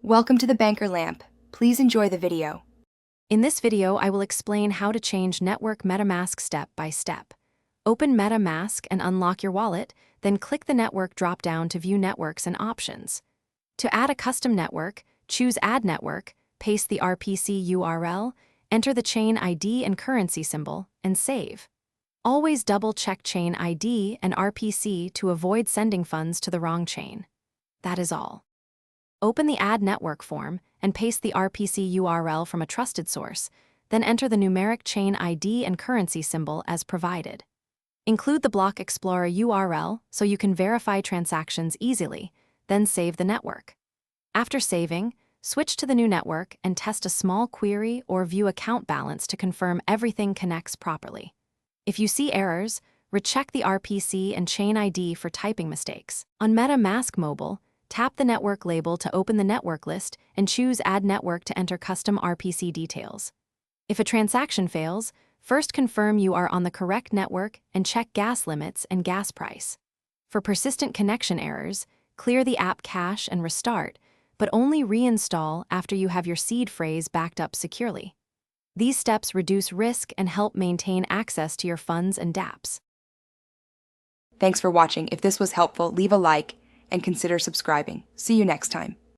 Welcome to the Banker Lamp. Please enjoy the video. In this video, I will explain how to change network Metamask step by step. Open Metamask and unlock your wallet, then click the network drop-down to view networks and options. To add a custom network, choose Add Network, paste the RPC URL, enter the chain ID and currency symbol, and save. Always double-check chain ID and RPC to avoid sending funds to the wrong chain. That is all. Open the Add Network form and paste the RPC URL from a trusted source, then enter the numeric chain ID and currency symbol as provided. Include the Block Explorer URL so you can verify transactions easily, then save the network. After saving, switch to the new network and test a small query or view account balance to confirm everything connects properly. If you see errors, recheck the RPC and chain ID for typing mistakes. On Metamask Mobile, tap the network label to open the network list and choose Add Network to enter custom RPC details. If a transaction fails, first confirm you are on the correct network and check gas limits and gas price. For persistent connection errors, clear the app cache and restart, but only reinstall after you have your seed phrase backed up securely. These steps reduce risk and help maintain access to your funds and dApps. Thanks for watching. If this was helpful, leave a like and consider subscribing. See you next time.